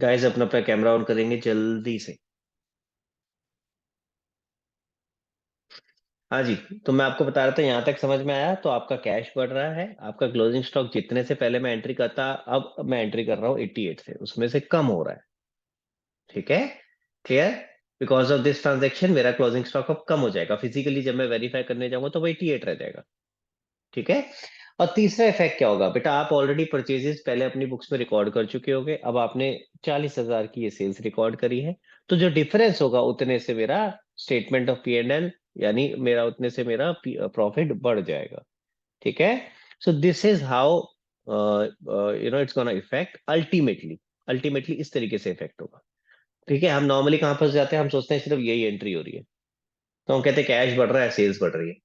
Guys अपना अपना camera on करेंगे जल्दी से। हाँ जी। तो मैं आपको बता रहा था, यहाँ तक समझ में आया? तो आपका कैश बढ़ रहा है, आपका क्लोजिंग स्टॉक जितने से पहले मैं एंट्री करता, अब मैं एंट्री कर रहा हूँ 88 से, उसमें से कम हो रहा है। ठीक है? Clear? Because of this transaction मेरा क्लोजिंग स्टॉक अब कम हो जाएगा। फिजिकली जब मैं वेरीफाई करने जाऊंगा तो वो 88 रह जाएगा। ठीक है? और तीसरा इफेक्ट क्या होगा बेटा? आप ऑलरेडी परचेजेस पहले अपनी बुक्स में रिकॉर्ड कर चुके होगे, अब आपने 40,000 की ये सेल्स रिकॉर्ड करी है। तो जो डिफरेंस होगा उतने से मेरा स्टेटमेंट ऑफ P&L, यानी मेरा उतने से मेरा प्रॉफिट बढ़ जाएगा। ठीक है? So this is how it's gonna effect ultimately. Ultimately इस तरीके से इफेक्ट होगा। ठीक है? हम नॉर्मली कहाँ फंस जाते हैं? हम सोचते हैं सिर्फ यही एंट्री हो रही है, तो हम कहते हैं कैश बढ़ रहा है, सेल्स बढ़ रही है।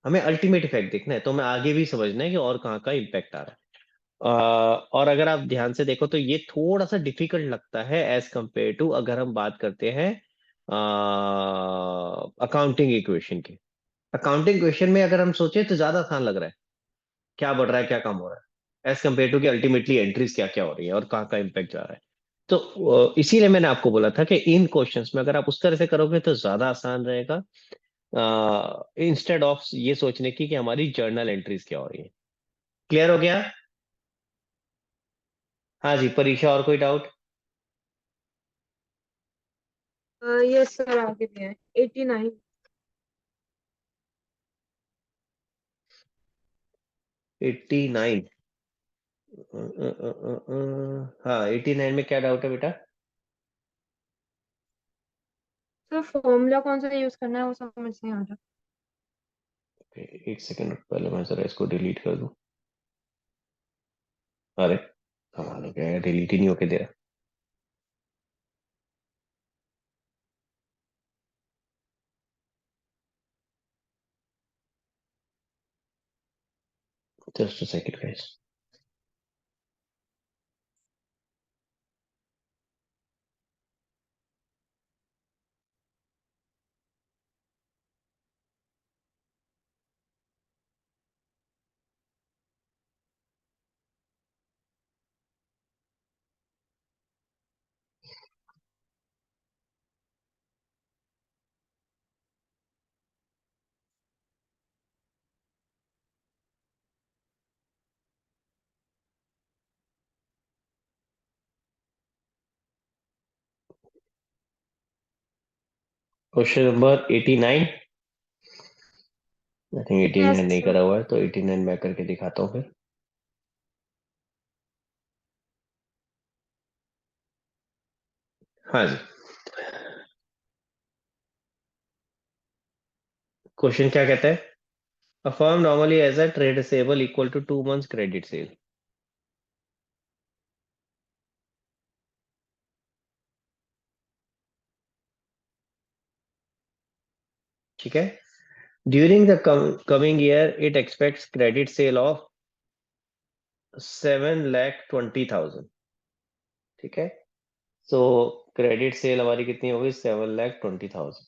हमें अल्टीमेट इफेक्ट देखना है, तो हमें आगे भी समझना है कि और कहाँ का इम्पैक्ट आ रहा है। और अगर आप ध्यान से देखो तो ये थोड़ा सा डिफिकल्ट लगता है एज कंपेयर टू अगर हम बात करते हैं अकाउंटिंग इक्वेशन की। अकाउंटिंग इक्वेशन में अगर हम सोचे तो ज्यादा आसान लग रहा है, क्या बढ़ रहा है क्या कम हो रहा है, एज कंपेयर टू कि अल्टीमेटली एंट्रीज क्या क्या हो रही है और कहाँ का इम्पैक्ट जा रहा है। तो इसीलिए मैंने आपको बोला था कि इन क्वेश्चंस में अगर आप उस तरह से करोगे तो ज्यादा आसान रहेगा, इंस्टेड ऑफ ये सोचने की कि हमारी जर्नल एंट्रीज क्या हो रही है। क्लियर हो गया? हाँ जी परीक्षा, और कोई डाउट? यस सर, आगे भी है 89। 89? हाँ 89 में क्या डाउट है बेटा? सर फॉर्मूला कौन सा यूज करना है वो समझ नहीं आ रहा। एक सेकंड पहले मैं जरा इसको डिलीट कर दूं। अरे कमाल हो गया, डिलीट ही नहीं होके दे रहा। Just a second guys. Question number 89। I think yes 89 नहीं सर। करा हुआ है, तो 89 मैं करके दिखाता हूँ फिर। हाँ जी। क्वेश्चन क्या कहता है? A firm normally has a trade receivable equal to 2 months credit sale. ठीक है? During the coming year it expects credit sale of 7,20,000। ठीक है? सो क्रेडिट सेल हमारी कितनी होगी? 7,20,000।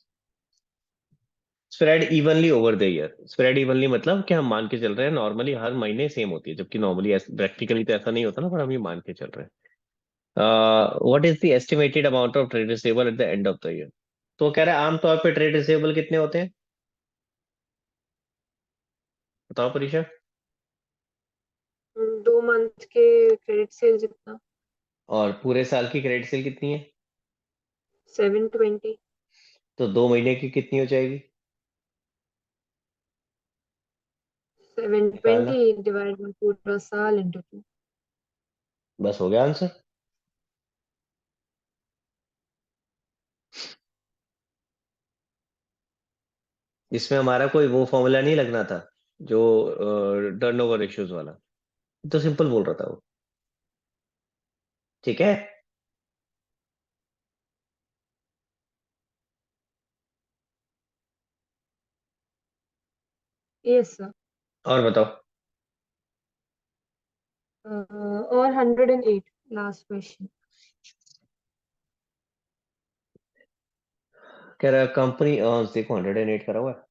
Spread evenly over the year. Spread evenly मतलब कि हम मान के चल रहे हैं नॉर्मली हर महीने सेम होती है, जबकि नॉर्मली प्रैक्टिकली तो ऐसा नहीं होता ना, पर हम ये मान के चल रहे हैं। What is the estimated amount of trade receivable at the end of the year? तो कह रहे हैं आमतौर पे ट्रेड रिसेबल कितने होते हैं? बताओ परीक्षा। 2 मंथ के क्रेडिट सेल जितना। और पूरे साल की क्रेडिट सेल कितनी है? 720। तो 2 महीने की कितनी हो जाएगी? सेवन निकालना। ट्वेंटी डिवाइड बाई पूरा साल इंटू 2। बस हो गया आंसर। इसमें हमारा कोई वो फॉर्मूला नहीं लगना था, जो टर्नओवर रेशियोज वाला। तो सिंपल बोल रहा था वो। ठीक है? Yes sir. और बताओ। और 108 लास्ट क्वेश्चन। कह रहा कंपनी अर्न्स, देखो 108 करा हुआ है।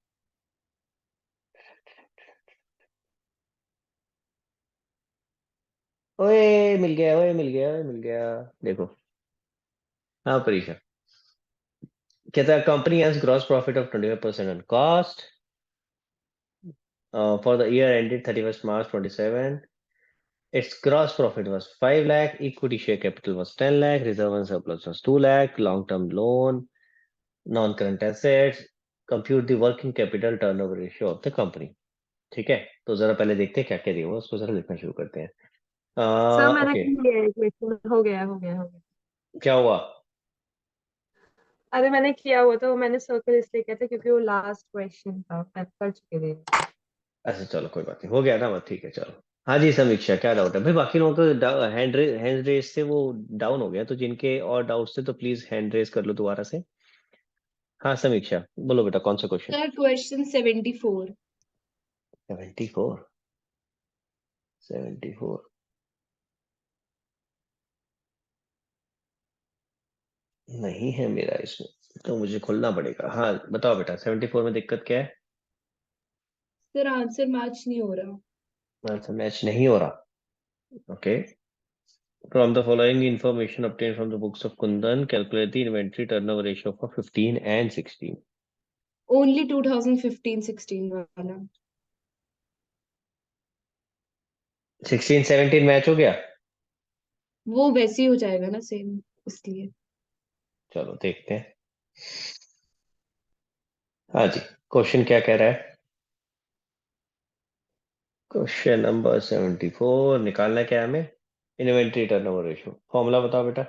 ओए मिल गया, ओए मिल गया, ओए मिल गया। देखो। हाँ परीक्षा। कहता है company has gross profit of 25% on cost for the year ended 31st March 27. Its gross profit was 5 lakh, equity share capital was 10 lakh, reserve and surplus was 2 lakh, long-term loan, non-current assets, compute the working capital turnover ratio of the company. ठीक है, तो जरा पहले देखते हैं क्या क्या दिया हुआ है, उसको जरा लिखना शुरू करते हैं। सर मैंने ओके। कर लिया है क्वेश्चन, हो गया हो गया हो गया। क्या हुआ? अरे मैंने किया हुआ था, वो मैंने सर्कल इसलिए किया था क्योंकि वो लास्ट क्वेश्चन था, मैं कर चुके थे। अच्छा चलो कोई बात नहीं, हो गया ना, बस ठीक है चलो। हाँ जी समीक्षा, क्या डाउट है भाई? बाकी लोगों को हैंड रेस से वो डाउन हो गया, तो जिनके और डाउट्स थे तो प्लीज हैंड रेस कर लो दोबारा से। हाँ समीक्षा, बोलो बेटा, कौन सा क्वेश्चन? Sir question 74। 74। 74 नहीं है मेरा इसमें, तो मुझे खोलना पड़ेगा। हाँ बताओ बेटा, 74 में दिक्कत क्या है? सर आंसर मैच नहीं हो रहा। आंसर मैच नहीं हो रहा। Okay. From the following information obtained from the books of Kundan, calculate the inventory turnover ratio for 15 and 16. Only 2015-16 वाला। 16 17 मैच हो गया। वो वैसे ही हो जाएगा ना सेम, इसलिए। चलो देखते हैं। हाँ जी, क्वेश्चन क्या कह रहा है? क्वेश्चन नंबर 74 निकालना क्या है हमें? इन्वेंट्री टर्नओवर रेशियो, फॉर्मूला बताओ बेटा।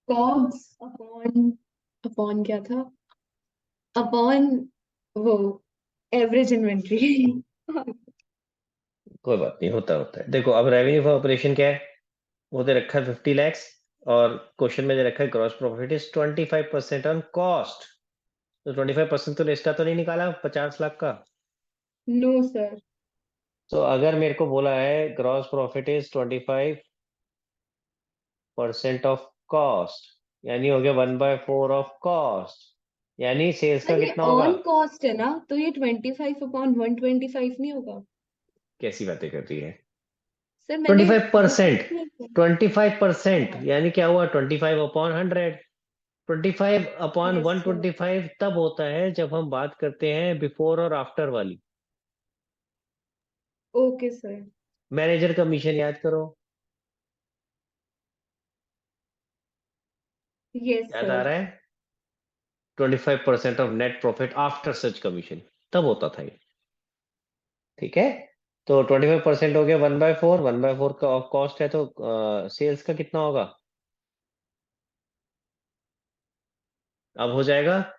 कॉग्स अपॉन, अपॉन क्या था, अपॉन वो एवरेज इन्वेंट्री। कोई बात नहीं, होता होता है। देखो अब रेवेन्यू फॉर ऑपरेशन क्या है? वो दे रखा है 50 lakhs, और क्वेश्चन में दे रखा है gross profit is 25% on cost. तो 25% तो इसका तो नहीं निकाला 50 लाख का। No sir. तो अगर मेरे को बोला है gross profit is 25% of cost, यानी हो गया 1/4 ऑफ कॉस्ट, यानी सेल्स का सर ये कितना होगा? ऑन कॉस्ट है ना, तो ये 25/125 नहीं होगा? कैसी बातें कर रही है? सर मैंने 25%। हाँ। 25% यानी क्या हुआ? 25/100। यस। 25/125 तब होता है जब हम बात करते हैं बिफोर और आफ्टर वाली। Okay sir. मैनेजर कमीशन याद करो। यस याद आ सर। रहा है? 25% of net profit after such commission, तब होता था ये। ठीक है, तो 25% हो गया 1/4, 1/4 का कॉस्ट है, तो सेल्स का कितना होगा? अब हो जाएगा।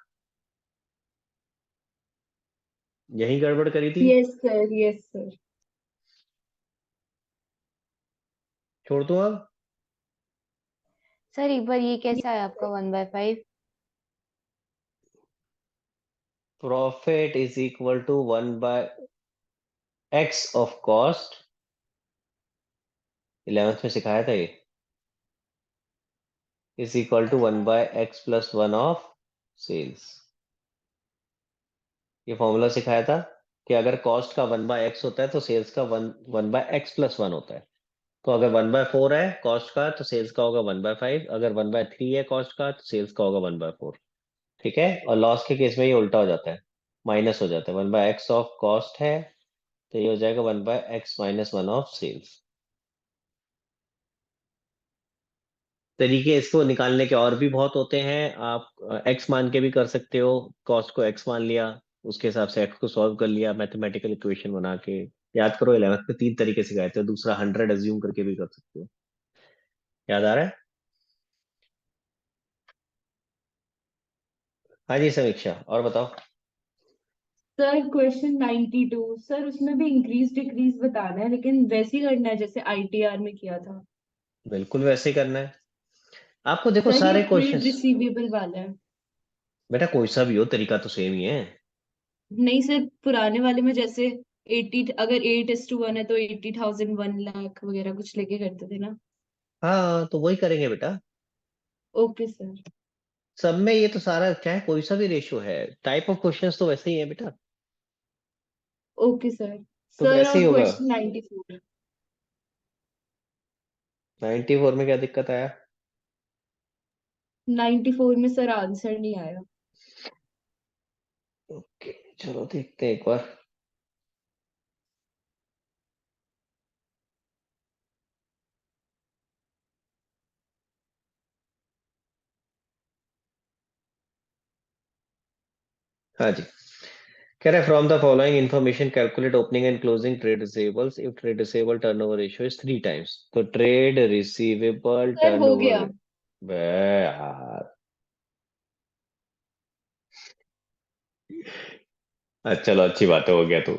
यही गड़बड़ करी थी। Yes sir. Yes sir. छोड़ दूं अब? सर एक बार ये कैसा है आपका 1/5? Profit is equal to 1/x of cost. 11th में सिखाया था ये। Is equal to 1/x plus 1 of sales. ये फॉर्मूला सिखाया था कि अगर कॉस्ट का 1/x होता है तो सेल्स का 1/x+1 होता है। तो अगर 1/4 है कॉस्ट का तो सेल्स का होगा 1/5, अगर 1/3 है कॉस्ट का तो सेल्स का होगा 1/4। ठीक है, और लॉस के केस में ये उल्टा हो जाता है, माइनस हो जाता है। 1/x ऑफ कॉस्ट है तो ये हो जाएगा 1/x-1 ऑफ सेल्स। तरीके इसको निकालने के और भी बहुत होते हैं। आप एक्स मान के भी कर सकते हो, कॉस्ट को एक्स मान लिया, उसके हिसाब से एक्स को सॉल्व कर लिया मैथमेटिकल इक्वेशन बना के। याद करो 11th में 3 तरीके से गए थे, दूसरा 100 अज्यूम करके भी कर सकते हो। याद आ रहा है? हाँ जी समीक्षा, और बताओ। सर क्वेश्चन 92 सर, उसमें भी इंक्रीज डिक्रीज बताना है, लेकिन वैसे ही करना है जैसे आईटीआर में किया था। बिल्कुल वैसे ही करना है आपको। देखो सर ये सारे ट्रेड क्वेश्चंस, रिसीवेबल वाला है। बेटा कोई सा भी हो तरीका तो सेम ही है। नहीं सर, पुराने वाले में जैसे 80, अगर 8:1 है तो 80,000 1 लाख वगैरह कुछ लेके करते थे ना। हाँ तो वही करेंगे बेटा। Okay sir. सब में ये तो सारा, चाहे कोई सा भी रेशियो है, टाइप ऑफ क्वेश्चंस तो वैसे ही है बेटा। Okay sir. तो सर वैसे ही और होगा। क्वेश्चन 94। 94 में क्या दिक्कत आया? 94 में सर आंसर नहीं आया। ओके, चलो देखते हैं एक बार। हाँ जी, कह रहे from the following information calculate opening and closing trade receivables if trade receivable turnover ratio is 3 times. तो ट्रेड रिसीवेबल सर हो गया। टर्नओवर, बे यार, चलो अच्छी बात है, हो गया तो।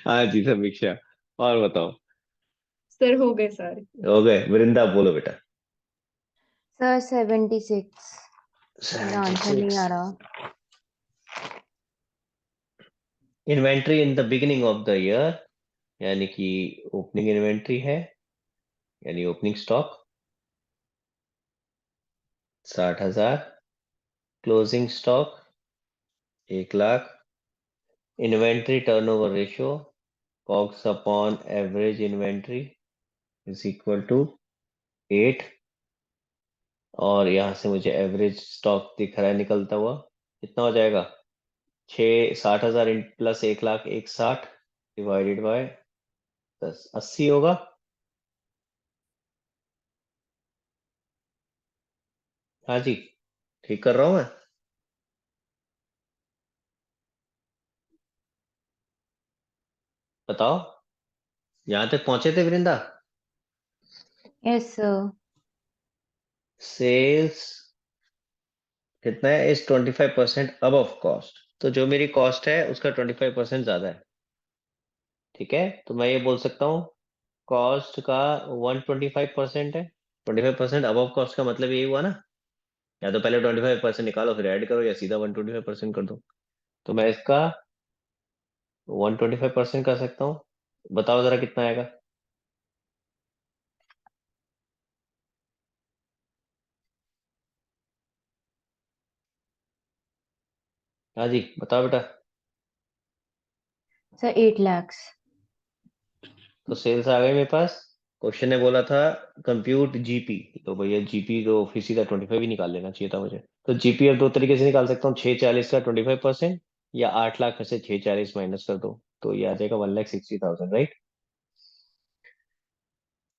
हाँ जी समीक्षा, और बताओ। सर हो गए सारे। हो गए। वृंदा बोलो बेटा। सर 76। मेरा आंसर नहीं 76। आ रहा। Inventory in the beginning of the year, यानी कि ओपनिंग इन्वेंट्री है, यानी opening stock 60,000, closing stock 1,00,000, inventory turnover ratio COGS upon average inventory is equal to 8, और यहां से मुझे एवरेज स्टॉक दिख रहा है निकलता हुआ, कितना हो जाएगा? 60,000 प्लस 1,00,000, 1,60 डिवाइडेड बाय 10, 80 होगा। हाँ जी, ठीक कर रहा हूं मैं? बताओ, यहां तक पहुंचे थे वृंदा? Yes sir. सेल्स कितना है? Is 25% above cost. तो जो मेरी कॉस्ट है उसका 25% ज्यादा है। ठीक है, तो मैं ये बोल सकता हूँ कॉस्ट का 125% है। 25% अबव कॉस्ट का मतलब यही हुआ ना, या तो पहले 25% निकालो फिर ऐड करो, या सीधा 125% कर दो। तो मैं इसका 125% कर सकता हूँ। बताओ जरा कितना आएगा? हाँ जी बताओ बेटा। Sir 8 lakhs। तो सेल्स आ गए मेरे पास। क्वेश्चन ने बोला था कंप्यूट जीपी, तो भैया जीपी तो फिर सीधा 25 ही निकाल लेना चाहिए था मुझे। तो जीपी अब दो तरीके से निकाल सकता हूँ, 640 का 25%, या 8,00,000 में से 640 माइनस कर दो, तो ये आ जाएगा 1,60,000, राइट।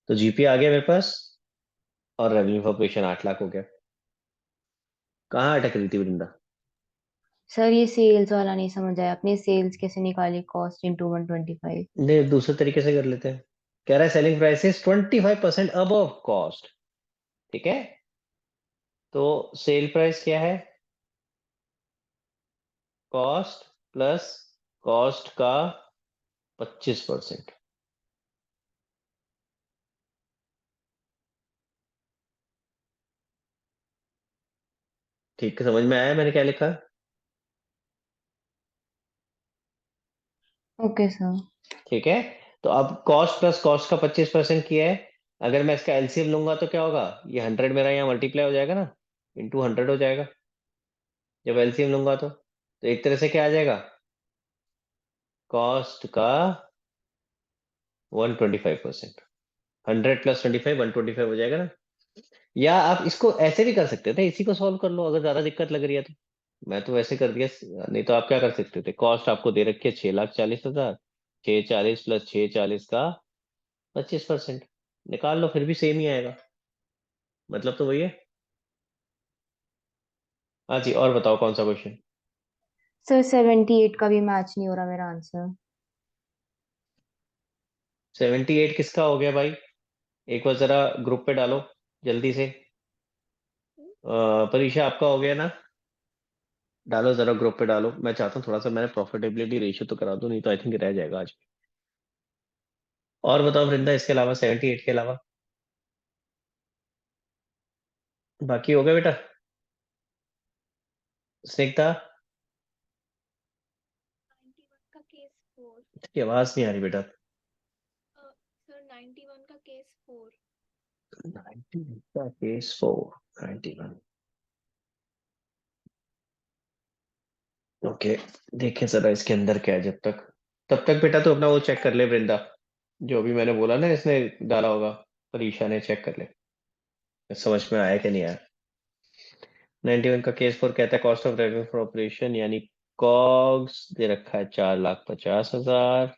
तो जीपी आ गया मेरे पास, और रेवेन्यू फॉर ऑपरेशन 8,00,000 हो गया। कहाँ अटक रही थी वृंदा? सर ये सेल्स वाला नहीं समझ आया, आपने सेल्स कैसे निकाली कॉस्ट इंटू 125? नहीं, दूसरे तरीके से कर लेते हैं। कह रहा है सेलिंग प्राइसेस 25% अबव कॉस्ट। ठीक है, तो सेल प्राइस क्या है? कॉस्ट प्लस कॉस्ट का 25%। ठीक है, समझ में आया मैंने क्या लिखा? Okay sir. ठीक है, तो अब कॉस्ट प्लस कॉस्ट का 25% किया है। अगर मैं इसका एलसीएम लूंगा तो क्या होगा? ये 100 मेरा यहाँ मल्टीप्लाई हो जाएगा ना, इंटू 100 हो जाएगा जब एलसीएम लूंगा। तो एक तरह से क्या आ जाएगा? कॉस्ट का 125%, 100 प्लस 25, 125 हो जाएगा ना। या आप इसको ऐसे भी कर सकते थे, इसी को सॉल्व कर लो अगर ज्यादा दिक्कत लग रही है तो। मैं तो वैसे कर दिया। नहीं तो आप क्या कर सकते थे, कॉस्ट आपको दे रखी है 6,40,000, 640 प्लस 640 का 25%, निकाल लो फिर भी सेम ही आएगा। मतलब तो वही है। हाँ जी, और बताओ कौन सा क्वेश्चन? सर 78 का भी मैच नहीं हो रहा मेरा आंसर। 78 किसका हो गया भाई? एक बार जरा ग्रुप पे डालो जल्दी से। परीक्षा आपका हो गया ना? डालो जरा ग्रुप पे डालो, मैं चाहता हूँ थोड़ा सा मैंने प्रॉफिटेबिलिटी रेशियो तो करा दूं, नहीं तो आई थिंक रह जाएगा आज। और बताओ वृंदा, इसके अलावा 78 के अलावा बाकी हो गया बेटा? स्निग्धा, 91 का केस 4। की आवाज नहीं आ रही बेटा। सर 91 का केस 4। 90 का केस 4, 91। ओके, देखें जरा इसके अंदर क्या है। जब तक तब तक बेटा तो अपना वो चेक कर ले वृंदा, जो भी मैंने बोला ना इसने डाला होगा, परीक्षा ने चेक कर ले समझ में आया कि नहीं आया। 91 का केस फोर कहता है cost of revenue for operation यानी कॉग्स दे रखा है 4,50,000।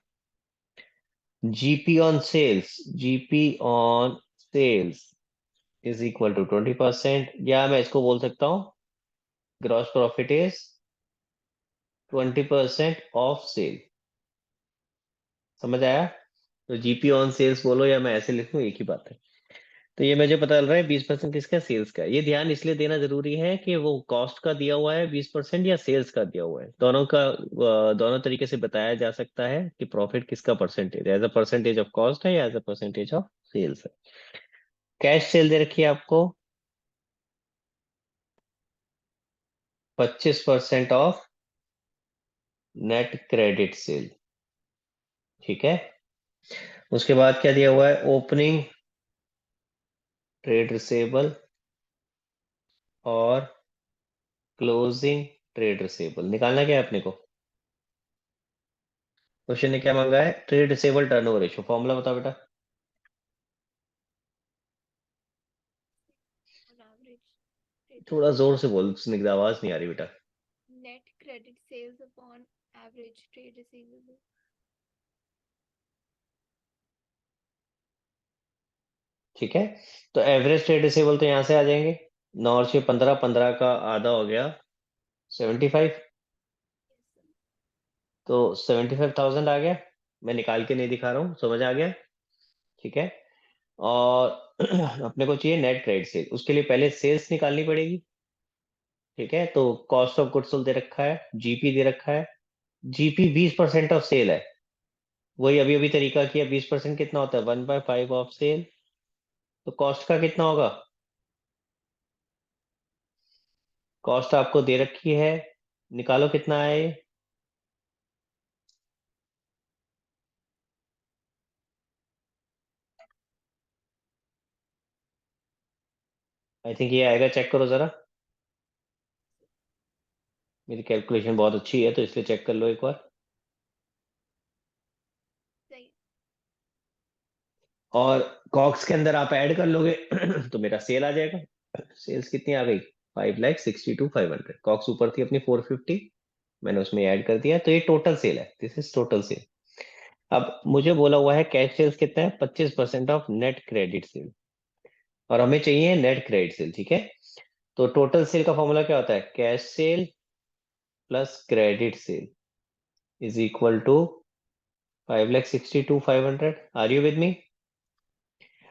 GP on sales, GP on sales is equal to 20%, या मैं इसको बोल सकता हूँ gross profit is 20% of sale. समझ आया? तो जीपी ऑन सेल्स बोलो या मैं ऐसे लिखूं, एक ही बात है। तो ये मुझे पता चल रहा है 20% किसका, सेल्स का। ये ध्यान इसलिए देना जरूरी है कि वो कॉस्ट का दिया हुआ है 20% या सेल्स का दिया हुआ है, दोनों का दोनों तरीके से बताया जा सकता है कि प्रॉफिट किसका percentage, as a percentage of cost है या as a percentage of sales है। कैश सेल दे रखी है आपको 25% ऑफ नेट क्रेडिट सेल। ठीक है, उसके बाद क्या दिया हुआ है, ओपनिंग ट्रेड रिसेबल और क्लोजिंग ट्रेड रिसेबल निकालना क्या है अपने को। क्वेश्चन ने क्या मांगा है, trade receivable turnover ratio, formula बताओ बेटा। on average trade थोड़ा जोर से बोल, स्निग्ध आवाज नहीं आ रही बेटा। net credit sales upon average trade receivable. ठीक है, तो एवरेज ट्रेड रिसेबल तो यहां से आ जाएंगे, 9 और 6 15, 15 का आधा हो गया 75, Yes, sir. तो 75,000 आ गया। मैं निकाल के नहीं दिखा रहा हूँ, समझ आ गया। ठीक है, और अपने को चाहिए नेट क्रेडिट सेल, उसके लिए पहले सेल्स निकालनी पड़ेगी। ठीक है, तो कॉस्ट ऑफ गुड्स सोल्ड दे रखा है, जीपी दे रखा है, जीपी 20% ऑफ सेल है। वही अभी अभी तरीका किया, 20% कितना होता है, 1/5 ऑफ सेल। तो कॉस्ट का कितना होगा, कॉस्ट आपको दे रखी है, निकालो कितना है ये। आई थिंक ये आएगा, चेक करो जरा। मेरी कैलकुलेशन बहुत अच्छी है तो इसलिए चेक कर लो एक बार। सही और कॉक्स के अंदर आप ऐड कर लोगे तो मेरा सेल आ जाएगा। सेल्स कितनी आ गई, 5,62,500। कॉक्स ऊपर थी अपनी 450, मैंने उसमें ऐड कर दिया, तो ये टोटल सेल है, दिस इज टोटल सेल। अब मुझे बोला हुआ है कैश सेल्स कितना है, 25% ऑफ नेट क्रेडिट सेल, और हमें चाहिए नेट क्रेडिट सेल। ठीक है, तो टोटल सेल का फॉर्मूला क्या होता है, cash sale plus credit sale is equal to 5,62,500। Are you with me?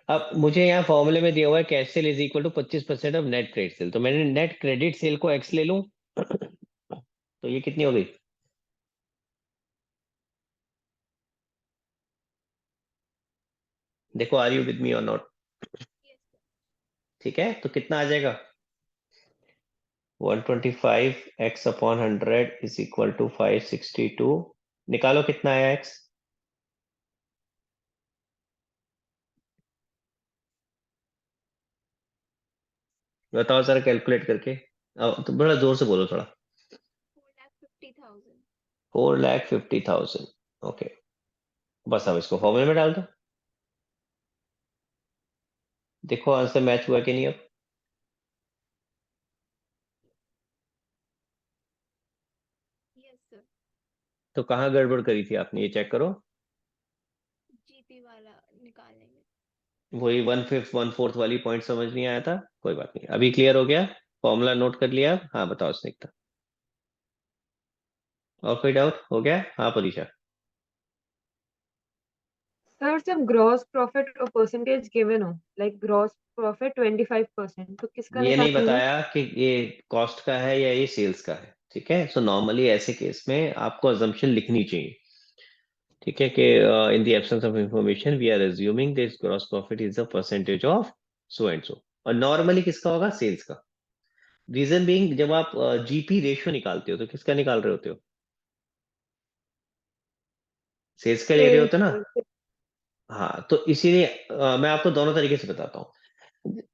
अब मुझे यहाँ फॉर्मूले में दिया हुआ है cash sale is equal to 25% of net credit sale, तो मैंने नेट क्रेडिट सेल को एक्स ले लूं तो ये कितनी हो गई, देखो आर यू विद मी और नॉट। yes, sir. ठीक है, तो कितना आ जाएगा, 125 x upon 100 is equal to 562। निकालो कितना आया एक्स, बताओ जरा कैलकुलेट करके। अब तो बड़ा जोर से बोलो थोड़ा। 4,50,000. 4,50,000। ओके, बस अब इसको फॉर्मूले में डाल दो, देखो आंसर मैच हुआ कि नहीं। अब Yes, sir. तो कहाँ गड़बड़ करी थी आपने, ये चेक करो। GP वाला निकालने में. वही 1/5 1/4 वाली पॉइंट समझ नहीं आया था, कोई बात नहीं, अभी क्लियर हो गया, फॉर्मूला नोट कर लिया। हाँ बताओ स्निग्धा, और कोई डाउट हो गया? हाँ परीक्षा। सर जब ग्रॉस प्रॉफिट और परसेंटेज गिवन हो, लाइक ग्रॉस प्रॉफिट 25%, तो किसका ये नहीं निकालेंगे? बताया कि ये कॉस्ट का है या ये सेल्स का है। ठीक है, सो नॉर्मली ऐसे केस में आपको अजम्पशन लिखनी चाहिए। ठीक है, कि in the absence of information we are assuming this gross profit is a percentage of so and so, और नॉर्मली किसका होगा, सेल्स का। रीजन बीइंग, जब आप जीपी रेशियो निकालते हो तो किसका निकाल रहे होते हो, सेल्स का ले रहे होते हो ना। सेल्स। हाँ, तो इसीलिए मैं आपको दोनों तरीके से बताता हूँ।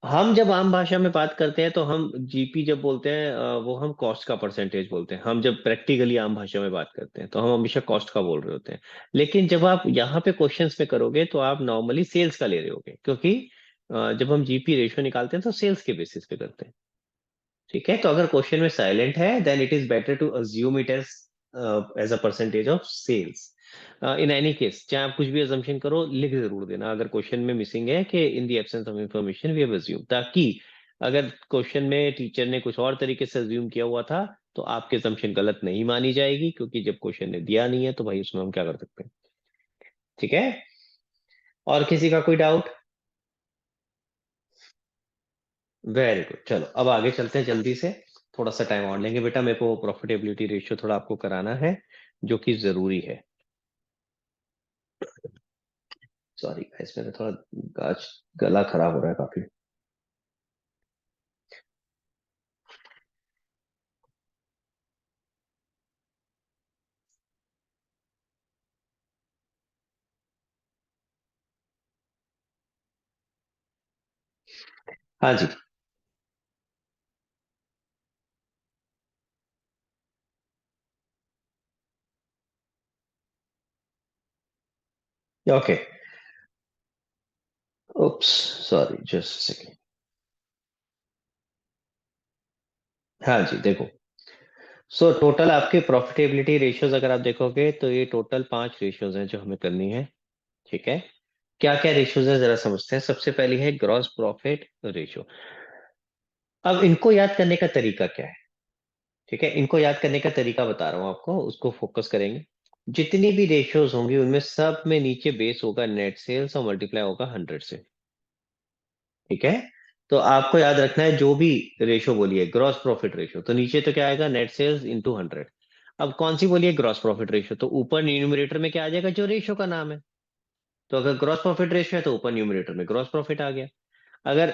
हम जब आम भाषा में बात करते हैं तो हम जीपी जब बोलते हैं वो हम कॉस्ट का परसेंटेज बोलते हैं। हम जब प्रैक्टिकली आम भाषा में बात करते हैं तो हम हमेशा कॉस्ट का बोल रहे होते हैं। लेकिन जब आप यहाँ पे क्वेश्चंस में करोगे तो आप नॉर्मली सेल्स का ले रहे होगे, क्योंकि जब हम जीपी रेशियो निकालते हैं तो सेल्स के बेसिस पे करते हैं। ठीक है, तो अगर क्वेश्चन में साइलेंट है then it is better to assume it as a percentage of sales. In any case, चाहे आप कुछ भी अजम्पशन करो, लिख जरूर देना अगर क्वेश्चन में मिसिंग है कि in the absence of information we have assume, ताकि अगर क्वेश्चन में टीचर ने कुछ और तरीके से अज्यूम किया हुआ था तो आपकी अजम्पशन गलत नहीं मानी जाएगी, क्योंकि जब क्वेश्चन ने दिया नहीं है तो भाई उसमें हम क्या कर सकते हैं। ठीक है, और किसी का कोई डाउट? वेरी गुड, चलो अब आगे चलते हैं जल्दी से। थोड़ा सा टाइम और लेंगे बेटा, मेरे को प्रॉफिटेबिलिटी रेशियो थोड़ा आपको कराना है जो कि जरूरी है। सॉरी गाइस, मेरा थोड़ा गला खराब हो रहा है काफी। हाँ जी, ओके, उप्स, सॉरी, जस्ट सेकेंड। हाँ जी, देखो, सो टोटल आपके प्रॉफिटेबिलिटी रेशियोज अगर आप देखोगे तो ये टोटल 5 रेशियोज हैं जो हमें करनी है। ठीक है, क्या क्या रेशियोज है जरा समझते हैं। सबसे पहली है ग्रॉस प्रॉफिट रेशियो। अब इनको याद करने का तरीका क्या है? ठीक है, इनको याद करने का तरीका बता रहा हूं आपको, उसको फोकस करेंगे। जितनी भी रेशियोज होंगी उनमें सब में नीचे बेस होगा नेट सेल्स और मल्टीप्लाई होगा 100 से। ठीक है, तो आपको याद रखना है जो भी रेशियो बोलिए ग्रॉस प्रॉफिट रेशियो, तो नीचे तो क्या आएगा, नेट सेल्स इंटू 100। अब कौन सी बोलिए, ग्रॉस प्रॉफिट रेशियो, तो ऊपर न्यूमरेटर में क्या आ जाएगा, जो रेशियो का नाम है। तो अगर ग्रॉस प्रॉफिट रेशियो है तो ऊपर न्यूमरेटर में ग्रॉस प्रॉफिट आ गया। अगर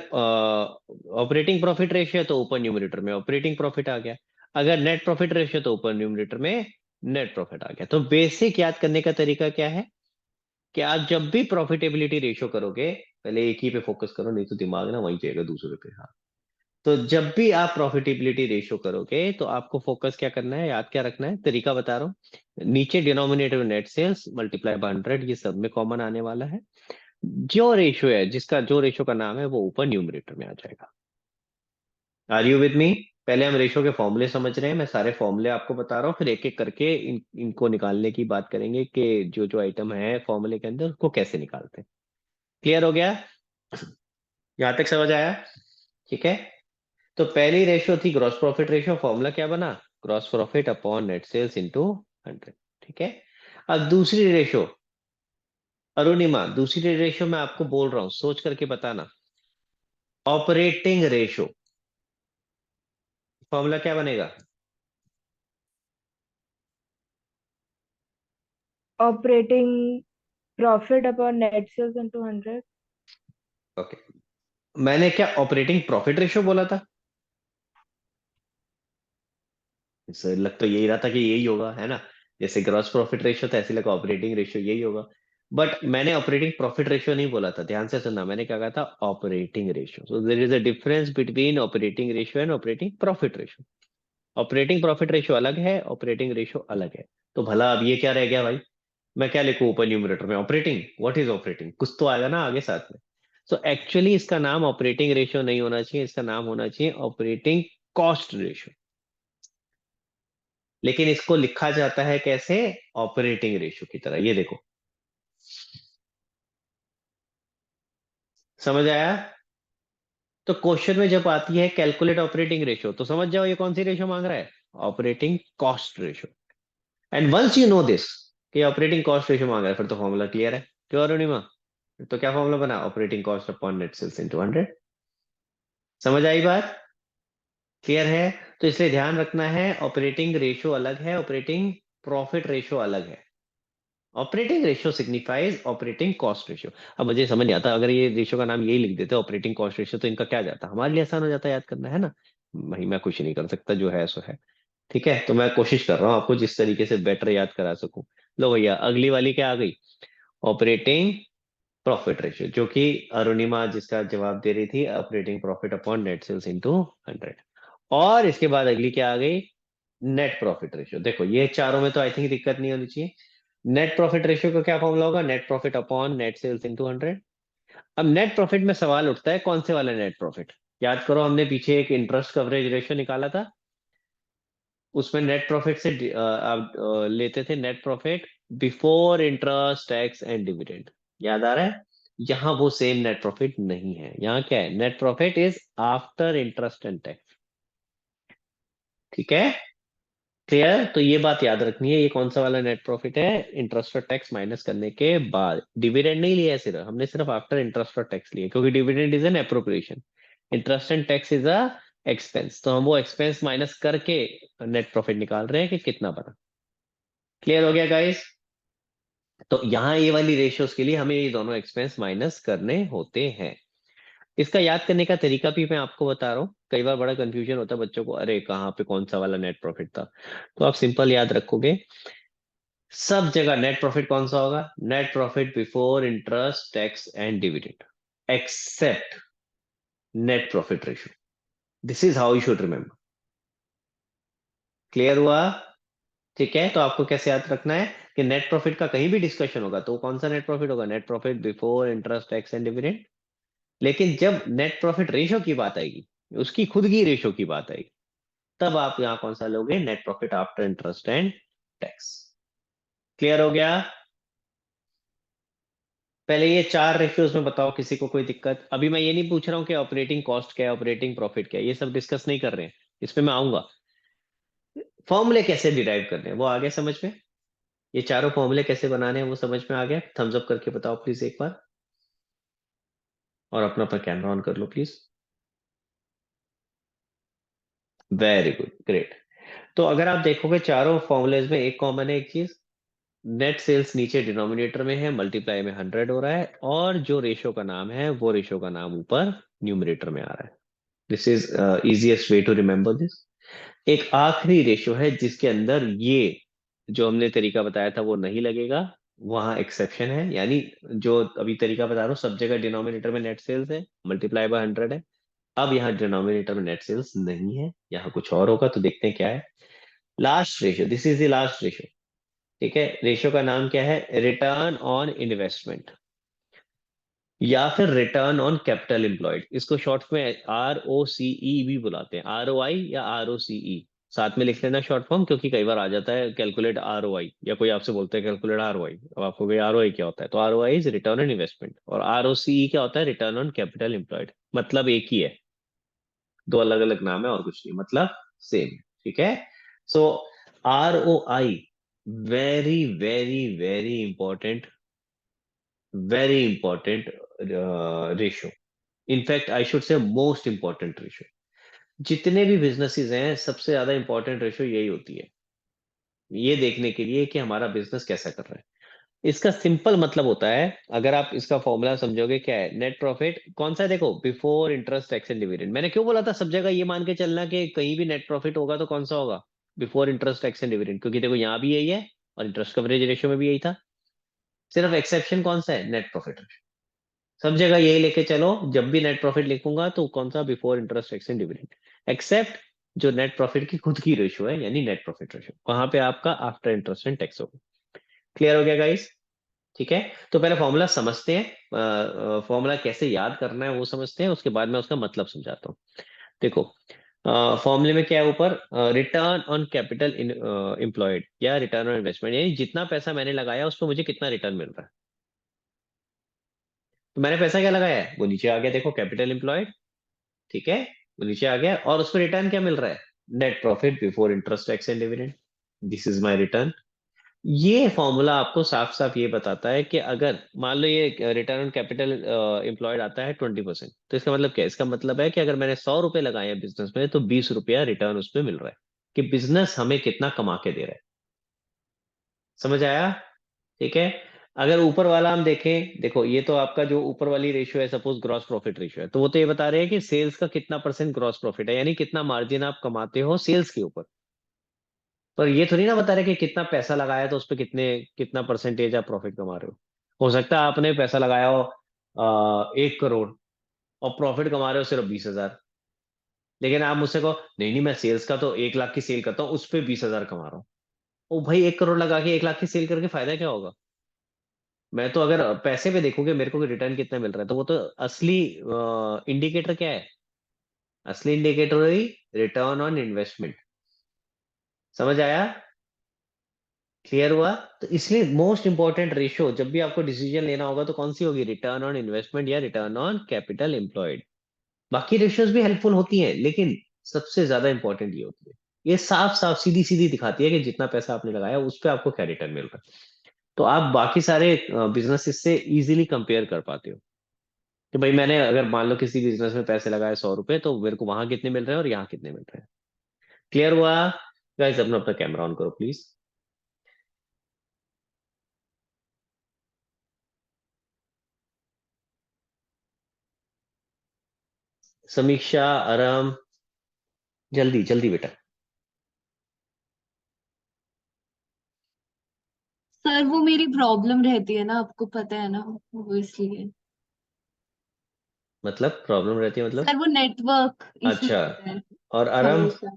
ऑपरेटिंग प्रॉफिट रेशियो है तो ऊपर न्यूमरेटर में ऑपरेटिंग प्रॉफिट आ गया। अगर नेट प्रॉफिट रेशियो तो ऊपर न्यूमरेटर में नेट प्रॉफिट आ गया। तो बेसिक याद करने का तरीका क्या है कि आप जब भी प्रॉफिटेबिलिटी रेशियो करोगे, पहले एक ही पे फोकस करो, नहीं तो दिमाग ना वहीं जाएगा दूसरे पे। हाँ, तो जब भी आप प्रॉफिटेबिलिटी रेशियो करोगे तो आपको फोकस क्या करना है, याद क्या रखना है, तरीका बता रहा हूँ। नीचे डिनोमिनेटर में नेट सेल्स मल्टीप्लाई बाय 100, ये सब में कॉमन आने वाला है। जो रेशियो है, जिसका जो रेशियो का नाम है, वो ऊपर न्यूमरेटर में आ जाएगा। Are you with me? पहले हम रेशियो के फॉर्मूले समझ रहे हैं, मैं सारे फॉर्मूले आपको बता रहा हूँ, फिर एक एक करके इनको निकालने की बात करेंगे कि जो जो आइटम है फॉर्मूले के अंदर उसको कैसे निकालते हैं। क्लियर हो गया? यहां तक समझ आया? ठीक है, तो पहली रेशियो थी ग्रॉस प्रॉफिट रेशियो, फॉर्मूला क्या बना, gross profit upon net sales into 100। ठीक है, अब दूसरी रेशियो, अरुणिमा, दूसरी रेशियो मैं आपको बोल रहा हूं, सोच करके बताना। ऑपरेटिंग रेशियो, फॉर्मूला क्या बनेगा? Operating profit upon net sales into 100. Okay, मैंने क्या ऑपरेटिंग प्रॉफिट रेशियो बोला था? सर लग तो यही रहा था कि यही होगा, है ना। जैसे ग्रॉस प्रॉफिट रेशियो था, ऐसे लगा ऑपरेटिंग रेशियो यही होगा। बट मैंने ऑपरेटिंग प्रॉफिट रेशियो नहीं बोला था, ध्यान से सुनना, मैंने क्या कहा था, operating ratio. So there is a difference between operating ratio and operating profit ratio. Operating profit ratio अलग है, ऑपरेटिंग रेशियो अलग है। तो भला अब ये क्या रह गया भाई, मैं क्या लिखूं ऊपर न्यूमरेटर में, ऑपरेटिंग, व्हाट इज ऑपरेटिंग, कुछ तो आएगा ना आगे साथ में। सो एक्चुअली इसका नाम ऑपरेटिंग रेशियो नहीं होना चाहिए, इसका नाम होना चाहिए ऑपरेटिंग कॉस्ट रेशियो। लेकिन इसको लिखा जाता है कैसे, ऑपरेटिंग रेशियो की तरह, ये देखो, समझ आया? तो क्वेश्चन में जब आती है कैलकुलेट ऑपरेटिंग रेशियो, तो समझ जाओ ये कौन सी रेशियो मांग रहा है, operating cost ratio. And once you know this कि ऑपरेटिंग कॉस्ट रेशियो मांग रहा है, फिर तो फॉर्मूला क्लियर है। क्यों अरुणिमा? तो क्या फॉर्मूला बना, operating cost upon net sales into 100। समझ आई बात? क्लियर है? तो इसलिए ध्यान रखना है, ऑपरेटिंग रेशियो अलग है, ऑपरेटिंग प्रॉफिट रेशियो अलग है। Operating ratio signifies operating cost ratio. अब मुझे समझ नहीं आता, अगर ये रेशियो का नाम यही लिख देते ऑपरेटिंग कॉस्ट रेशियो, तो इनका क्या जाता, हमारे लिए आसान हो जाता याद करना, है ना। भाई मैं कुछ नहीं कर सकता, जो है सो है। ठीक है, तो मैं कोशिश कर रहा हूँ आपको जिस तरीके से बेटर याद करा सकूं। लो भैया, अगली वाली क्या आ गई, ऑपरेटिंग प्रॉफिट रेशियो, जो कि अरुणिमा जिसका जवाब दे रही थी, operating profit upon net sales into 100। और इसके बाद अगली क्या आ गई, नेट प्रॉफिट रेशियो। देखो ये चारों में तो आई थिंक दिक्कत नहीं होनी चाहिए। नेट प्रॉफिट रेशियो का क्या फॉर्मूला होगा, net profit upon net sales into 100। अब नेट प्रॉफिट में सवाल उठता है कौन से वाला नेट प्रॉफिट। याद करो हमने पीछे एक इंटरेस्ट कवरेज रेशियो निकाला था, उसमें नेट प्रॉफिट से आप लेते थे net profit before interest tax and dividend. याद आ रहा है, यहाँ वो सेम नेट प्रॉफिट नहीं है, यहाँ क्या है, net profit is after interest and tax. ठीक है, क्लियर। तो ये बात याद रखनी है, ये कौन सा वाला नेट प्रॉफिट है, इंटरेस्ट और टैक्स माइनस करने के बाद। डिविडेंड नहीं लिया है सिर्फ हमने, सिर्फ आफ्टर इंटरेस्ट और टैक्स लिया, क्योंकि dividend is an appropriation, interest and tax is a expense, तो हम वो एक्सपेंस माइनस करके नेट प्रॉफिट निकाल रहे हैं कि कितना बना। क्लियर हो गया गाइस। तो यहाँ ये वाली रेशियोज के लिए हमें ये दोनों एक्सपेंस माइनस करने होते हैं। इसका याद करने का तरीका भी मैं आपको बता रहा हूँ, कई बार बड़ा कंफ्यूजन होता है बच्चों को, अरे कहाँ पे कौन सा वाला नेट प्रॉफिट था। तो आप सिंपल याद रखोगे, सब जगह नेट प्रॉफिट कौन सा होगा, net profit before interest tax and dividend, except net profit ratio. This is how you should remember. Clear हुआ। ठीक है, तो आपको कैसे याद रखना है कि नेट प्रॉफिट का कहीं भी डिस्कशन होगा तो कौन सा नेट प्रॉफिट होगा, net profit before interest tax and dividend. लेकिन जब नेट प्रॉफिट रेशियो की बात आएगी, उसकी खुद की रेशियो की बात आएगी, तब आप यहां कौन सा लोगे, net profit after interest and tax. Clear हो गया। पहले ये चार रेशियोज में बताओ किसी को कोई दिक्कत। अभी मैं ये नहीं पूछ रहा हूँ कि ऑपरेटिंग कॉस्ट क्या है, ऑपरेटिंग प्रॉफिट क्या है, ये सब डिस्कस नहीं कर रहे हैं, इस पे मैं आऊंगा। फॉर्मूले कैसे डिराइव करने हैं वो आ गया समझ में, ये चारों फॉर्मूले कैसे बनाने हैं वो समझ में आ गया। थम्स अप करके बताओ प्लीज एक बार, और अपना अपना कैमरा ऑन कर लो प्लीज। Very good, great. तो अगर आप देखोगे चारों फॉर्मूलेज में एक कॉमन है, एक चीज, नेट सेल्स नीचे डिनोमिनेटर में है, मल्टीप्लाई में 100 हो रहा है, और जो रेशो का नाम है वो रेशो का नाम ऊपर न्यूमरेटर में आ रहा है। This is easiest way to remember this. एक आखिरी रेशो है जिसके अंदर ये जो हमने तरीका बताया था वो नहीं लगेगा, वहां एक्सेप्शन है। यानी जो अभी तरीका बता रहा हूँ, सब जगह डिनोमिनेटर में नेट सेल्स है, मल्टीप्लाई बाय 100 है। अब यहाँ डिनोमिनेटर में नेट सेल्स नहीं है, यहाँ कुछ और होगा, तो देखते हैं क्या है। Last ratio, this is the last ratio. ठीक है, रेशियो का नाम क्या है, रिटर्न ऑन इन्वेस्टमेंट, या फिर रिटर्न ऑन कैपिटल एम्प्लॉयड। इसको शॉर्ट में ROCE भी बुलाते हैं, ROI या ROCE, साथ में लिख लेना शॉर्ट फॉर्म, क्योंकि कई बार आ जाता है कैलकुलेट ROI, या कोई आपसे बोलता है कैलकुलेट ROI, अब आपको भाई ROI क्या होता है, तो ROI is return on investment, और ROCE क्या होता है, रिटर्न ऑन कैपिटल एम्प्लॉयड। मतलब एक ही है, दो अलग अलग नाम है और कुछ नहीं, मतलब सेम। ठीक है, सो ROI, very very very important, very important ratio, in fact I should say most important ratio. जितने भी बिजनेसेस हैं सबसे ज्यादा इंपॉर्टेंट रेशियो यही होती है, ये देखने के लिए कि हमारा बिजनेस कैसा कर रहा है। इसका सिंपल मतलब होता है, अगर आप इसका फॉर्मूला समझोगे, क्या है, नेट प्रॉफिट कौन सा है, देखो before interest tax and dividend. मैंने क्यों बोला था सब जगह ये मान के चलना कि कहीं भी नेट प्रॉफिट होगा तो कौन सा होगा, before interest tax and dividend, क्योंकि देखो यहाँ भी यही है और इंटरेस्ट कवरेज रेशियो में भी यही था। सिर्फ एक्सेप्शन कौन सा है, नेट प्रॉफिट रेशियो। सब जगह यही लेके चलो, जब भी नेट प्रॉफिट लिखूंगा तो कौन सा, before interest tax and dividend, except जो नेट प्रॉफिट की खुद की रेशियो है, यानी नेट प्रॉफिट रेशियो, वहां पे आपका आफ्टर इंटरेस्ट एंड टैक्स होगा। क्लियर हो गया गाइस। ठीक है, तो पहले फॉर्मूला समझते हैं, फॉर्मूला कैसे याद करना है वो समझते हैं, उसके बाद मैं उसका मतलब समझाता हूँ। देखो फॉर्मूले में क्या है ऊपर, रिटर्न ऑन कैपिटल एम्प्लॉयड या रिटर्न ऑन इन्वेस्टमेंट, यानी जितना पैसा मैंने लगाया उस पर मुझे कितना रिटर्न मिल रहा है। तो मैंने पैसा क्या लगाया है, वो नीचे आ गया, देखो कैपिटल एम्प्लॉयड। ठीक है, वो नीचे आ गया, और उस पर रिटर्न क्या मिल रहा है, net profit before interest tax and dividend. This is my return. ये फॉर्मूला आपको साफ साफ ये बताता है कि अगर मान लो ये रिटर्न ऑन कैपिटल एम्प्लॉयड आता है 20%, तो इसका मतलब क्या है, इसका मतलब है कि अगर मैंने 100 रुपए लगाए हैं बिजनेस में, तो 20 रुपया रिटर्न उसमें मिल रहा है, कि बिजनेस हमें कितना कमा के दे रहा है। समझ आया। ठीक है, अगर ऊपर वाला हम देखें, देखो ये तो आपका जो ऊपर वाली रेशियो है, सपोज ग्रॉस प्रॉफिट रेशियो है, तो वो तो ये बता रहे हैं कि सेल्स का कितना परसेंट ग्रॉस प्रॉफिट है, यानी कितना मार्जिन आप कमाते हो सेल्स के ऊपर। पर ये थोड़ी ना बता रहे कि कितना पैसा लगाया तो उस पर कितना परसेंटेज आप प्रॉफिट कमा रहे हो। हो सकता है आपने पैसा लगाया हो 1 करोड़ और प्रॉफिट कमा रहे हो सिर्फ 20,000, लेकिन आप मुझसे कहो नहीं नहीं मैं सेल्स का तो 1 लाख की सेल करता हूँ उस पे 20,000 कमा रहा हूँ। ओ भाई, 1 करोड़ लगा के 1 लाख की सेल करके फायदा क्या होगा? मैं तो अगर पैसे पे देखूंगे मेरे को रिटर्न कितना मिल रहा है, तो वो तो असली इंडिकेटर क्या है? असली इंडिकेटर वही रिटर्न ऑन इन्वेस्टमेंट। समझ आया? क्लियर हुआ? तो इसलिए मोस्ट इंपॉर्टेंट रेशियो जब भी आपको डिसीजन लेना होगा तो कौन सी होगी? रिटर्न ऑन इन्वेस्टमेंट या रिटर्न ऑन कैपिटल एम्प्लॉयड। बाकी रेशियोज भी हेल्पफुल होती हैं, लेकिन सबसे ज्यादा इंपॉर्टेंट ये होती है। ये साफ साफ सीधी सीधी दिखाती है कि जितना पैसा आपने लगाया उस पर आपको क्या रिटर्न मिल रहा है। तो आप बाकी सारे बिजनेसेस से इजीली कंपेयर कर पाते हो कि भाई मैंने अगर मान लो किसी बिजनेस में पैसे लगाए 100 रुपए, तो मेरे को वहां कितने मिल रहे हैं और यहाँ कितने मिल रहे हैं। क्लियर हुआ? गाइस अपना अपना कैमरा ऑन करो प्लीज। समीक्षा, आराम, जल्दी जल्दी बेटा। सर वो मेरी प्रॉब्लम रहती है ना, आपको पता है ना, वो इसलिए। मतलब प्रॉब्लम रहती है मतलब? सर वो नेटवर्क इशू अच्छा। रहता है और आराम, हमेशा।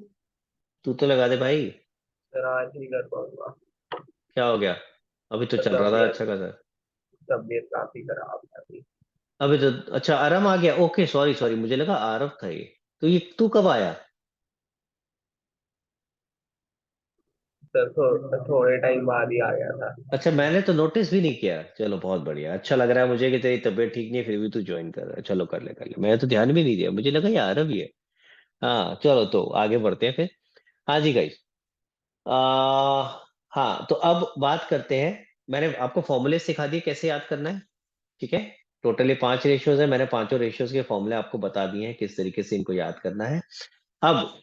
तू तो लगा दे भाई। सर आज नहीं कर पाऊंगा। क्या हो गया? अभी तो चल रहा था तबीयत अच्छा खासा। तबीयत काफी खराब है अभी। अभी तो अच्छा आराम आ गया। ओके सॉरी सॉरी, मुझे लगा आरव था ये। तो ये तू कब आया? सर थोड़े टाइम बाद ही आ गया था। अच्छा, मैंने तो नोटिस भी नहीं किया। चलो बहुत बढ़िया, अच्छा लग रहा है मुझे कि तेरी तबीयत ठीक नहीं है फिर भी तू ज्वाइन कर रहा है। चलो कर ले कर ले, मैंने तो ध्यान भी नहीं दिया, मुझे लगा ये आरव ही है। हाँ चलो तो आगे बढ़ते हैं फिर। हाँ जी गाइस। आ हाँ तो अब बात करते हैं। मैंने आपको फॉर्मूले सिखा दिए कैसे याद करना है। ठीक है। टोटली 5 रेशियोज है, मैंने पांचों रेशियोज के फॉर्मूले आपको बता दिए हैं किस तरीके से इनको याद करना है। अब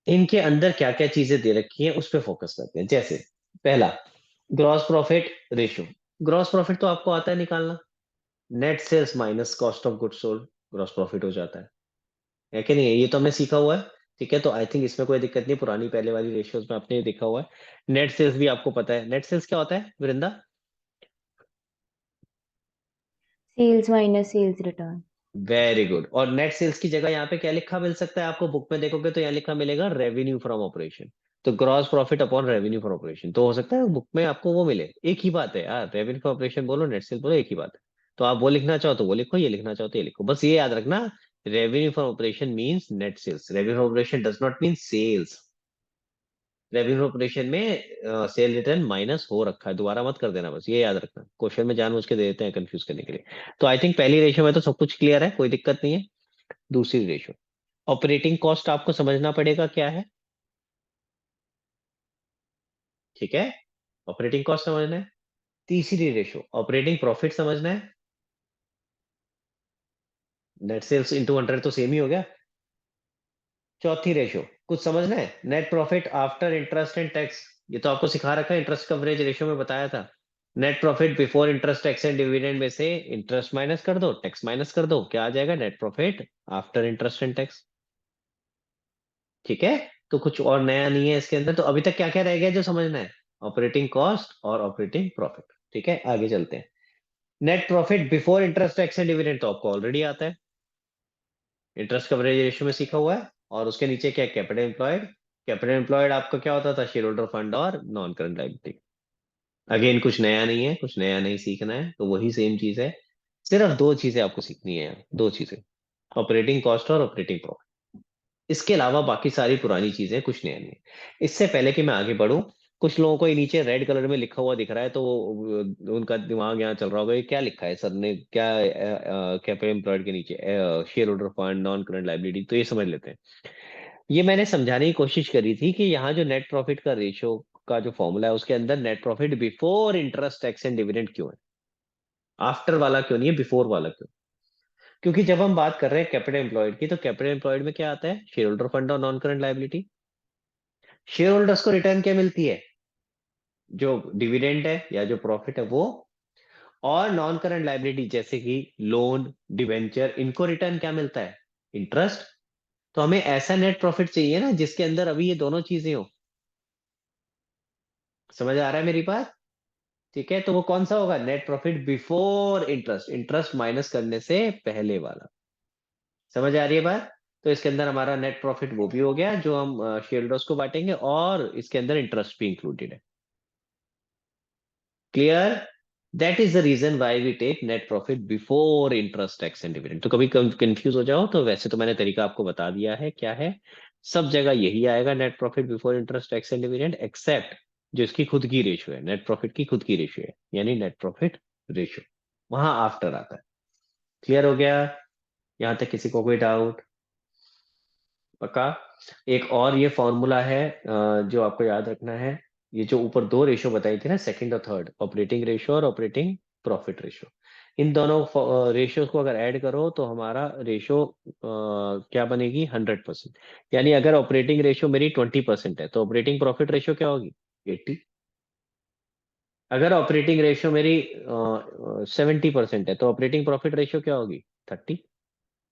इनके अंदर क्या क्या चीजें दे रखी हैं उस पर फोकस करते हैं। जैसे पहला, gross profit ratio. Gross profit तो आपको आता है निकालना। Net sales minus cost of goods sold, gross profit हो जाता है कि नहीं? ये तो हमने सीखा हुआ है। ठीक है, तो आई थिंक इसमें कोई दिक्कत नहीं, पुरानी पहले वाली रेशियोज में आपने ये देखा हुआ है। नेट सेल्स भी आपको पता है। नेट सेल्स क्या होता है Vrinda? Sales minus sales return. Very good. और नेट सेल्स की जगह यहाँ पे क्या लिखा मिल सकता है आपको? बुक में देखोगे तो यहाँ लिखा मिलेगा रेवेन्यू फ्रॉम ऑपरेशन। तो gross profit upon revenue from operation, तो हो सकता है बुक में आपको वो मिले। एक ही बात है यार, रेवेन्यू फ्रॉम ऑपरेशन बोलो नेट सेल्स बोलो एक ही बात है। तो आप वो लिखना चाहो तो वो लिखो, ये लिखना चाहो तो ये लिखो, बस ये याद रखना। Revenue from operation means net sales, revenue from operation does not mean sales. Revenue operation में सेल रिटर्न माइनस हो रखा है, दोबारा मत कर देना, बस ये याद रखना। क्वेश्चन में जानबूझ के दे देते हैं कंफ्यूज करने के लिए। तो आई थिंक पहली रेशियो में तो सब कुछ क्लियर है, कोई दिक्कत नहीं है। दूसरी रेशियो, ऑपरेटिंग कॉस्ट आपको समझना पड़ेगा क्या है। ठीक है, ऑपरेटिंग कॉस्ट समझना है। तीसरी रेशियो, ऑपरेटिंग प्रॉफिट समझना है। नेट सेल्स इंटू 100 तो सेम ही हो गया। चौथी रेशियो कुछ समझना है, net profit after interest and tax. ये तो आपको सिखा रखा है, इंटरेस्ट कवरेज रेशियो में बताया था। Net profit before interest tax and dividend में से इंटरेस्ट माइनस कर दो, टैक्स माइनस कर दो, क्या आ जाएगा? Net profit after interest and tax. ठीक है। तो कुछ और नया नहीं है इसके अंदर। तो अभी तक क्या क्या रह गया जो समझना है? ऑपरेटिंग कॉस्ट और ऑपरेटिंग प्रॉफिट। ठीक है, आगे चलते हैं। Net profit before interest tax and dividend तो आपको ऑलरेडी आता है, इंटरेस्ट कवरेज रेशियो में सीखा हुआ है। और उसके नीचे क्या? Capital employed. कैपिटल एम्प्लॉयड आपका क्या होता था? शेयर होल्डर फंड और नॉन करंट लायबिलिटी। अगेन कुछ नया नहीं है, कुछ नया नहीं सीखना है, तो वही सेम चीज है। सिर्फ दो चीजें आपको सीखनी है यहाँ, दो चीजें, ऑपरेटिंग कॉस्ट और ऑपरेटिंग प्रॉफिट। इसके अलावा बाकी सारी पुरानी चीजें, कुछ नया नहीं है। इससे पहले कि मैं आगे बढ़ूं, कुछ लोगों को ये नीचे रेड कलर में लिखा हुआ दिख रहा है, तो उनका दिमाग यहाँ चल रहा होगा ये क्या लिखा है सर ने, क्या कैपिटल एम्प्लॉयड के नीचे share holder fund, non current liability, तो ये समझ लेते हैं। ये मैंने समझाने की कोशिश करी थी कि यहाँ जो नेट प्रॉफिट का रेशियो का जो फॉर्मूला है उसके अंदर net profit before interest tax and dividend क्यों है, आफ्टर वाला क्यों नहीं है, बिफोर वाला क्यों? क्योंकि जब हम बात कर रहे हैं कैपिटल एम्प्लॉयड की, तो कैपिटल एम्प्लॉयड में क्या आता है? शेयर होल्डर फंड और non current liability. Share holders को रिटर्न क्या मिलती है? जो डिविडेंड है या जो प्रॉफिट है वो। और नॉन करंट लायबिलिटी जैसे कि लोन, डिवेंचर, इनको रिटर्न क्या मिलता है? इंटरेस्ट। तो हमें ऐसा नेट प्रॉफिट चाहिए ना जिसके अंदर अभी ये दोनों चीजें हो। समझ आ रहा है मेरी बात? ठीक है, तो वो कौन सा होगा? Net profit before interest, interest minus करने से पहले वाला। समझ आ रही है बात? तो इसके अंदर हमारा नेट प्रॉफिट वो भी हो गया जो हम शेयर होल्डर्स को बांटेंगे, और इसके अंदर इंटरेस्ट भी इंक्लूडेड है। Clear? That is the reason why we take net profit before interest, tax and dividend. तो कभी कंफ्यूज हो जाओ तो वैसे तो मैंने तरीका आपको बता दिया है क्या है, सब जगह यही आएगा, net profit before interest, tax and dividend, except जो इसकी खुद की रेशियो है, नेट प्रॉफिट की खुद की रेशियो है, यानी नेट प्रॉफिट रेशियो, वहां आफ्टर आता है। क्लियर हो गया? यहां तक किसी को कोई डाउट? पक्का? एक और ये फॉर्मूला है जो आपको याद रखना है। ये जो ऊपर दो रेशियो बताई थी ना, सेकंड और थर्ड, ऑपरेटिंग रेशियो और ऑपरेटिंग प्रॉफिट रेशियो, इन दोनों रेशियोज को अगर ऐड करो तो हमारा रेशियो क्या बनेगी? 100%। यानी अगर ऑपरेटिंग रेशियो मेरी 20% है तो ऑपरेटिंग प्रॉफिट रेशियो क्या होगी? 80। अगर ऑपरेटिंग रेशियो मेरी 70% है तो ऑपरेटिंग प्रॉफिट रेशियो क्या होगी? 30।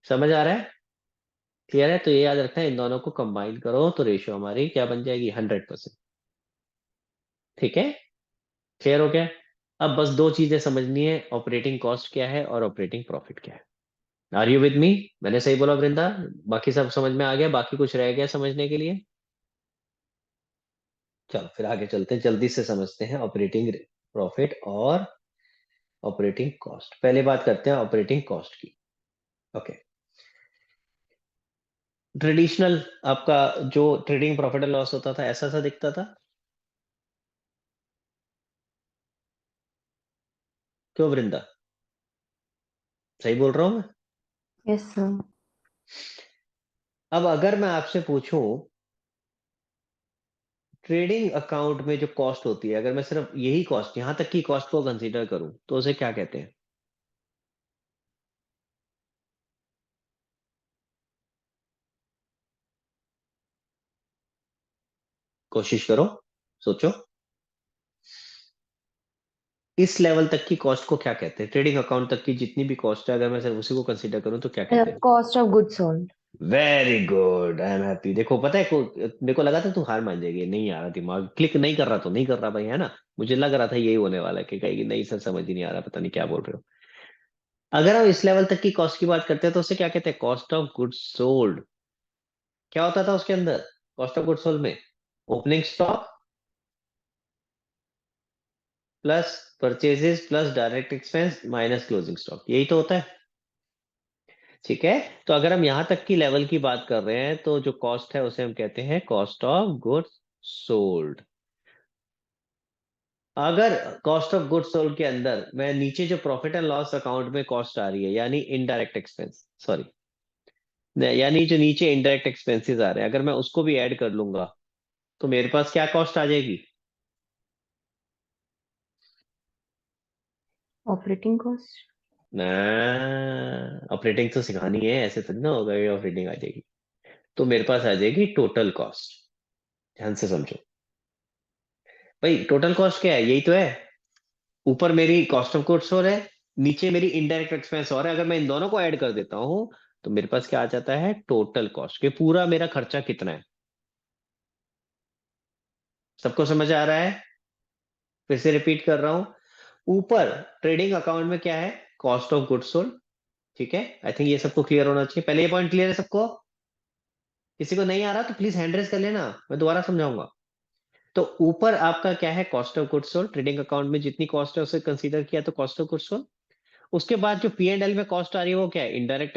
समझ आ रहा है? क्लियर है? तो ये याद रखना है, इन दोनों को कंबाइन करो तो रेशियो हमारी क्या बन जाएगी? 100%। ठीक है? क्लियर हो गया? अब बस दो चीजें समझनी है, ऑपरेटिंग कॉस्ट क्या है और ऑपरेटिंग प्रॉफिट क्या है। Are you with me? मैंने सही बोला वृंदा? बाकी सब समझ में आ गया? बाकी कुछ रह गया समझने के लिए? चलो फिर आगे चलते हैं, जल्दी से समझते हैं ऑपरेटिंग प्रॉफिट और ऑपरेटिंग कॉस्ट। पहले बात करते हैं ऑपरेटिंग कॉस्ट की। ओके, ट्रेडिशनल आपका जो ट्रेडिंग प्रॉफिट एंड लॉस होता था ऐसा सा दिखता था? क्यों वृंदा, सही बोल रहा हूं मैं? Yes sir. अब अगर मैं आपसे पूछूं ट्रेडिंग अकाउंट में जो कॉस्ट होती है, अगर मैं सिर्फ यही कॉस्ट, यहां तक की कॉस्ट को कंसीडर करूं तो उसे क्या कहते हैं? कोशिश करो, सोचो। इस लेवल तक की कॉस्ट को क्या कहते हैं? ट्रेडिंग अकाउंट तक की जितनी भी कॉस्ट है, अगर मैं सिर्फ उसी को कंसीडर करूं तो क्या कहते हैं? Cost of good sold. Very good, I am happy. देखो पता है मेरे को लगा था तू हार मान जाएगी, नहीं आ रहा, दिमाग क्लिक नहीं कर रहा, तो नहीं कर रहा भाई, है ना? मुझे लग रहा था यही होने वाला है कि कहेगी नहीं सर समझ ही नहीं आ रहा, पता नहीं क्या बोल रहे हो। अगर हम इस लेवल तक की कॉस्ट की बात करते हैं तो उसे क्या कहते हैं? Cost of goods sold. क्या होता था उसके अंदर कॉस्ट ऑफ गुड्स सोल्ड में? Opening stock plus purchases plus direct expense minus closing stock, यही तो होता है। ठीक है, तो अगर हम यहां तक की लेवल की बात कर रहे हैं तो जो कॉस्ट है उसे हम कहते हैं कॉस्ट ऑफ गुड्स सोल्ड। अगर कॉस्ट ऑफ गुड्स सोल्ड के अंदर मैं नीचे जो प्रॉफिट एंड लॉस अकाउंट में कॉस्ट आ रही है, यानी इनडायरेक्ट एक्सपेंस, सॉरी, यानी जो नीचे इनडायरेक्ट एक्सपेंसेस आ रहे हैं, अगर मैं उसको भी ऐड कर लूंगा तो मेरे पास क्या कॉस्ट आ जाएगी? Operating cost. ना, ऑपरेटिंग तो सिखानी है, ऐसे थोड़ी ना होगा ये ऑपरेटिंग आ जाएगी। तो मेरे पास आ जाएगी टोटल कॉस्ट। ध्यान से समझो भाई, टोटल कॉस्ट क्या है? यही तो है, ऊपर मेरी कॉस्ट ऑफ गुड्स सोल्ड है, नीचे मेरी इनडायरेक्ट एक्सपेंस और है। अगर मैं इन दोनों को ऐड कर देता हूं तो मेरे पास क्या आ जाता है? टोटल कॉस्ट, के पूरा मेरा खर्चा कितना है। सबको समझ आ रहा है? फिर से रिपीट कर रहा हूं, ऊपर ट्रेडिंग अकाउंट में क्या है? Cost of goods sold. ठीक है, आई थिंक ये सबको क्लियर होना चाहिए। पहले ये पॉइंट क्लियर है सबको? किसी को नहीं आ रहा तो प्लीज हैंड रेज कर लेना, मैं दोबारा समझाऊंगा। तो ऊपर आपका क्या है? Cost of goods sold. Trading account में जितनी कॉस्ट है उसे कंसीडर किया तो कॉस्ट ऑफ गुड्स सोल्ड। उसके बाद जो पी एंड एल में कॉस्ट आ रही है वो क्या है? इनडायरेक्ट